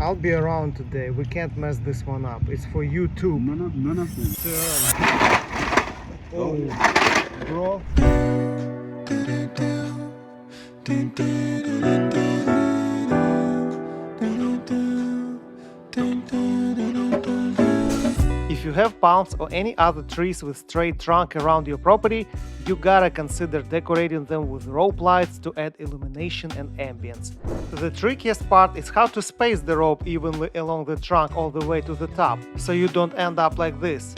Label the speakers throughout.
Speaker 1: I'll be around today. We can't mess this one up. It's for you too.
Speaker 2: None of them.
Speaker 1: Oh, bro. If you have palms or any other trees with straight trunk around your property, you gotta consider decorating them with rope lights to add illumination and ambience. The trickiest part is how to space the rope evenly along the trunk all the way to the top, so you don't end up like this.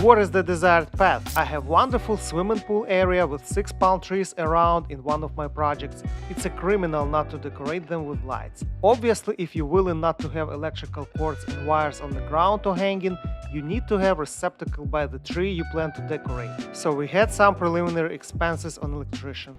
Speaker 1: What is the desired path? I have wonderful swimming pool area with 6 palm trees around in one of my projects. It's a criminal not to decorate them with lights. Obviously, if you're willing not to have electrical cords and wires on the ground or hanging, you need to have a receptacle by the tree you plan to decorate. So we had some preliminary expenses on electrician.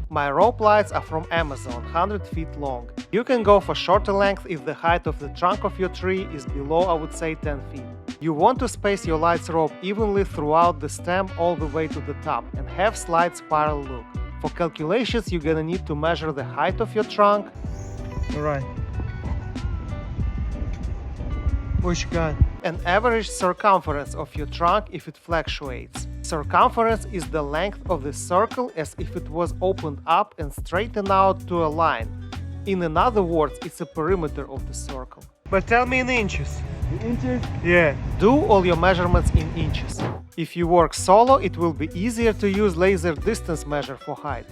Speaker 1: My rope lights are from Amazon, 100 feet long. You can go for shorter length if the height of the trunk of your tree is below, I would say, 10 feet. You want to space your lights rope evenly throughout the stem all the way to the top and have slight spiral look. For calculations, you're gonna need to measure the height of your trunk. Alright. What you got? An average circumference of your trunk if it fluctuates. Circumference is the length of the circle as if it was opened up and straightened out to a line. In other words, it's a perimeter of the circle. But tell me in inches.
Speaker 2: In inches?
Speaker 1: Yeah. Do all your measurements in inches. If you work solo, it will be easier to use laser distance measure for height.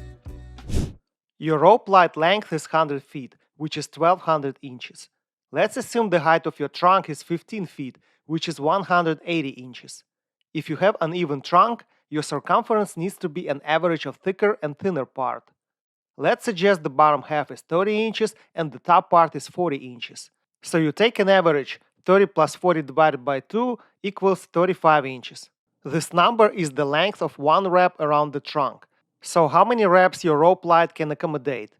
Speaker 1: Your rope light length is 100 feet, which is 1200 inches. Let's assume the height of your trunk is 15 feet, which is 180 inches. If you have an even trunk, your circumference needs to be an average of thicker and thinner part. Let's suggest the bottom half is 30 inches and the top part is 40 inches. So you take an average, 30 plus 40 divided by 2 equals 35 inches. This number is the length of one wrap around the trunk. So how many wraps your rope light can accommodate?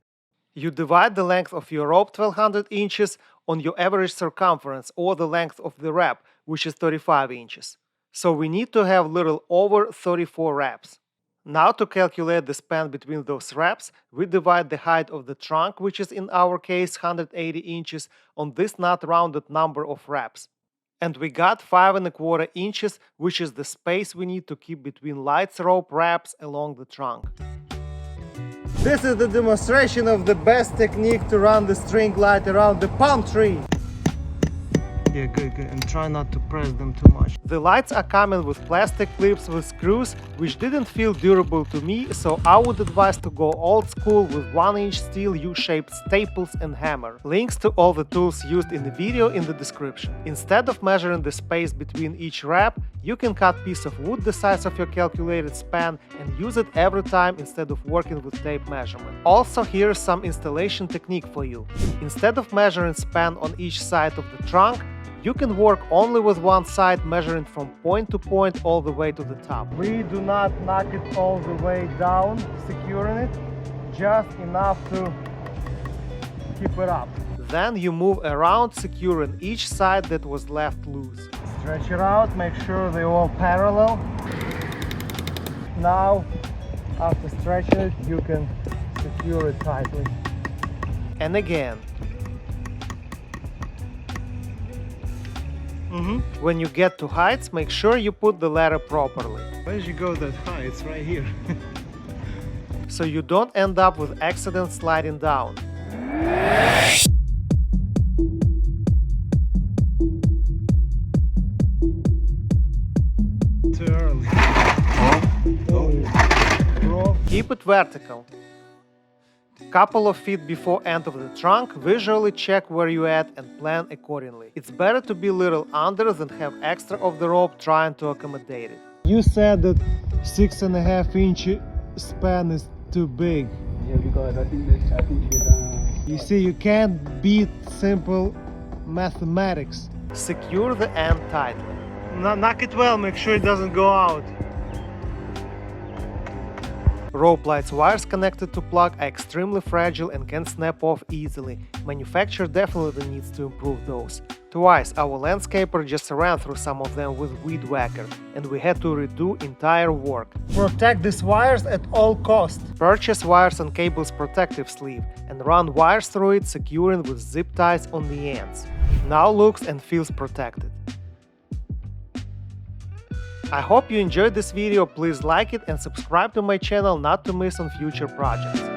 Speaker 1: You divide the length of your rope 1200 inches on your average circumference or the length of the wrap, which is 35 inches. So we need to have little over 34 wraps. Now to calculate the span between those wraps, we divide the height of the trunk, which is in our case 180 inches, on this not rounded number of wraps. And we got 5¼ inches, which is the space we need to keep between lights rope wraps along the trunk. This is the demonstration of the best technique to run the string light around the palm tree. Yeah, good. And try not to press them too much. The lights are coming with plastic clips with screws, which didn't feel durable to me, so I would advise to go old school with 1-inch steel U-shaped staples and hammer. Links to all the tools used in the video in the description. Instead of measuring the space between each wrap, you can cut a piece of wood the size of your calculated span and use it every time instead of working with tape measurement. Also, here's some installation technique for you. Instead of measuring span on each side of the trunk, you can work only with one side, measuring from point to point all the way to the top. We do not knock it all the way down, securing it, just enough to keep it up. Then you move around, securing each side that was left loose. Stretch it out, make sure they're all parallel. Now, after stretching it, you can secure it tightly. And again. When you get to heights, make sure you put the ladder properly.
Speaker 2: Where did you go that high? It's right here.
Speaker 1: So you don't end up with accidents sliding down.
Speaker 2: Too early.
Speaker 1: Keep it vertical. Couple of feet before end of the trunk, visually check where you're at and plan accordingly. It's better to be a little under than have extra of the rope trying to accommodate it. You said that 6.5-inch span is too big.
Speaker 2: Yeah, because I think
Speaker 1: You see, you can't beat simple mathematics. Secure the end tightly. Knock it well, make sure it doesn't go out. Rope lights wires connected to plug are extremely fragile and can snap off easily. Manufacturer definitely needs to improve those. Twice our landscaper just ran through some of them with weed whacker, and we had to redo entire work. Protect these wires at all costs. Purchase wires and cables protective sleeve and run wires through it, securing with zip ties on the ends. Now looks and feels protected. I hope you enjoyed this video. Please like it and subscribe to my channel not to miss on future projects.